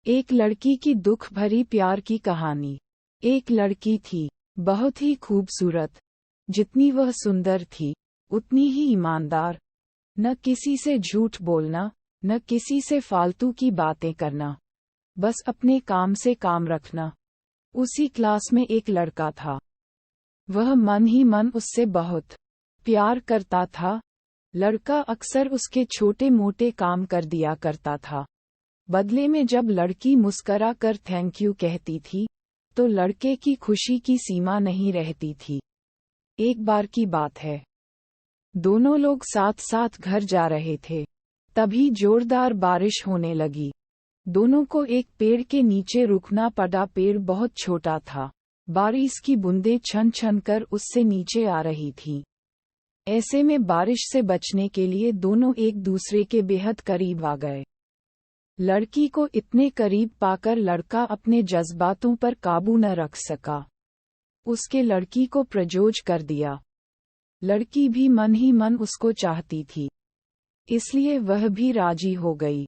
एक लड़की की दुख भरी प्यार की कहानी। एक लड़की थी, बहुत ही खूबसूरत। जितनी वह सुंदर थी, उतनी ही ईमानदार। न किसी से झूठ बोलना, न किसी से फालतू की बातें करना, बस अपने काम से काम रखना। उसी क्लास में एक लड़का था। वह मन ही मन उससे बहुत प्यार करता था। लड़का अक्सर उसके छोटे मोटे काम कर दिया करता था। बदले में जब लड़की मुस्करा कर थैंक यू कहती थी, तो लड़के की खुशी की सीमा नहीं रहती थी। एक बार की बात है, दोनों लोग साथ साथ घर जा रहे थे। तभी जोरदार बारिश होने लगी। दोनों को एक पेड़ के नीचे रुकना पड़ा। पेड़ बहुत छोटा था। बारिश की बूंदें छन छन कर उससे नीचे आ रही थीं। ऐसे में बारिश से बचने के लिए दोनों एक दूसरे के बेहद करीब आ गए। लड़की को इतने करीब पाकर लड़का अपने जज्बातों पर काबू न रख सका। उसके लड़की को प्रपोज कर दिया। लड़की भी मन ही मन उसको चाहती थी, इसलिए वह भी राजी हो गई।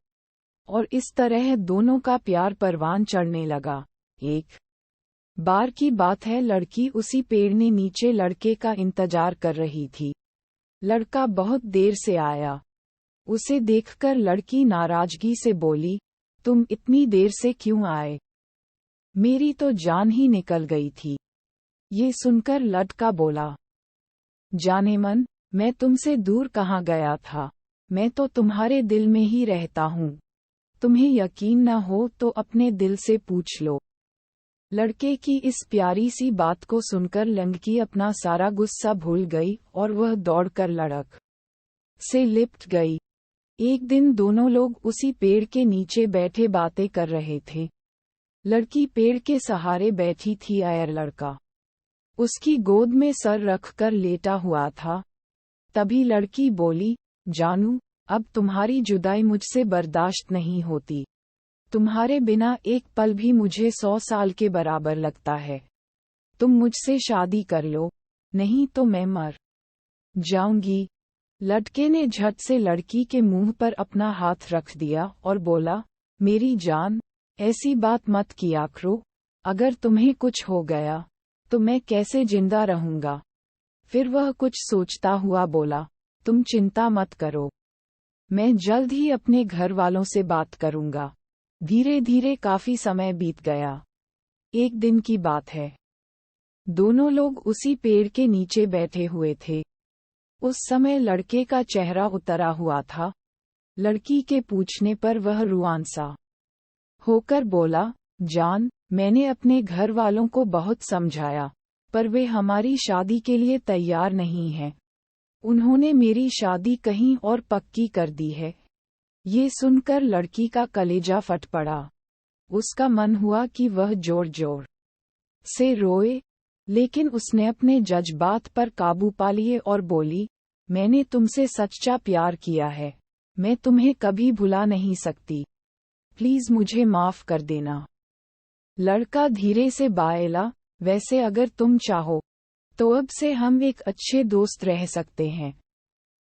और इस तरह दोनों का प्यार परवान चढ़ने लगा। एक बार की बात है, लड़की उसी पेड़ ने नीचे लड़के का इंतजार कर रही थी। लड़का बहुत देर से आया। उसे देखकर लड़की नाराजगी से बोली, तुम इतनी देर से क्यों आए? मेरी तो जान ही निकल गई थी। ये सुनकर लड़का बोला, जाने मन, मैं तुमसे दूर कहाँ गया था। मैं तो तुम्हारे दिल में ही रहता हूँ। तुम्हें यकीन न हो तो अपने दिल से पूछ लो। लड़के की इस प्यारी सी बात को सुनकर लड़की अपना सारा गुस्सा भूल गई और वह दौड़कर लड़क से लिपट गई। एक दिन दोनों लोग उसी पेड़ के नीचे बैठे बातें कर रहे थे। लड़की पेड़ के सहारे बैठी थी और लड़का उसकी गोद में सर रखकर लेटा हुआ था। तभी लड़की बोली, जानू, अब तुम्हारी जुदाई मुझसे बर्दाश्त नहीं होती। तुम्हारे बिना एक पल भी मुझे 100 साल के बराबर लगता है। तुम मुझसे शादी कर लो, नहीं तो मैं मर जाऊंगी। लड़के ने झट से लड़की के मुंह पर अपना हाथ रख दिया और बोला, मेरी जान, ऐसी बात मत किया करो। अगर तुम्हें कुछ हो गया तो मैं कैसे जिंदा रहूंगा? फिर वह कुछ सोचता हुआ बोला, तुम चिंता मत करो, मैं जल्द ही अपने घर वालों से बात करूंगा। धीरे धीरे काफी समय बीत गया। एक दिन की बात है, दोनों लोग उसी पेड़ के नीचे बैठे हुए थे। उस समय लड़के का चेहरा उतरा हुआ था। लड़की के पूछने पर वह रुआंसा होकर बोला, जान, मैंने अपने घर वालों को बहुत समझाया, पर वे हमारी शादी के लिए तैयार नहीं हैं। उन्होंने मेरी शादी कहीं और पक्की कर दी है। ये सुनकर लड़की का कलेजा फट पड़ा। उसका मन हुआ कि वह जोर जोर से रोए, लेकिन उसने अपने जज्बात पर काबू पा लिए और बोली, मैंने तुमसे सच्चा प्यार किया है। मैं तुम्हें कभी भुला नहीं सकती। प्लीज मुझे माफ कर देना। लड़का धीरे से बोला, वैसे अगर तुम चाहो तो अब से हम एक अच्छे दोस्त रह सकते हैं।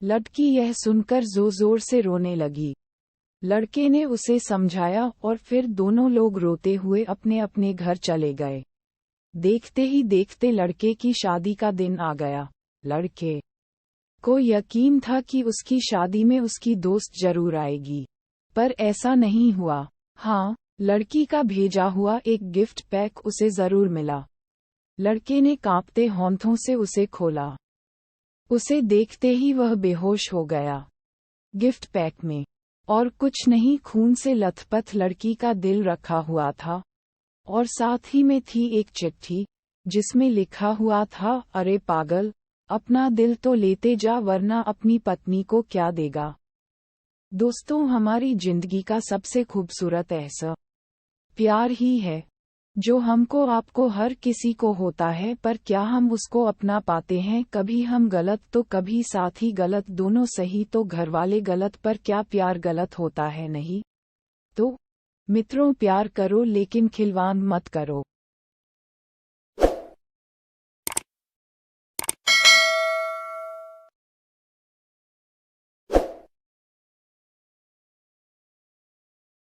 लड़की यह सुनकर जोर जोर से रोने लगी। लड़के ने उसे समझाया और फिर दोनों लोग रोते हुए अपने अपने घर चले गए। देखते ही देखते लड़के की शादी का दिन आ गया। लड़के को यकीन था कि उसकी शादी में उसकी दोस्त जरूर आएगी, पर ऐसा नहीं हुआ। हाँ, लड़की का भेजा हुआ एक गिफ्ट पैक उसे जरूर मिला। लड़के ने कांपते होंठों से उसे खोला। उसे देखते ही वह बेहोश हो गया। गिफ्ट पैक में और कुछ नहीं, खून से लथपथ लड़की का दिल रखा हुआ था, और साथ ही में थी एक चिट्ठी जिसमें लिखा हुआ था, अरे पागल, अपना दिल तो लेते जा वरना अपनी पत्नी को क्या देगा। दोस्तों, हमारी जिंदगी का सबसे खूबसूरत एहसास प्यार ही है, जो हमको आपको हर किसी को होता है, पर क्या हम उसको अपना पाते हैं? कभी हम गलत तो कभी साथी गलत, दोनों सही तो घरवाले गलत, पर क्या प्यार गलत होता है? नहीं। तो मित्रों, प्यार करो लेकिन खिलवाड़ मत करो।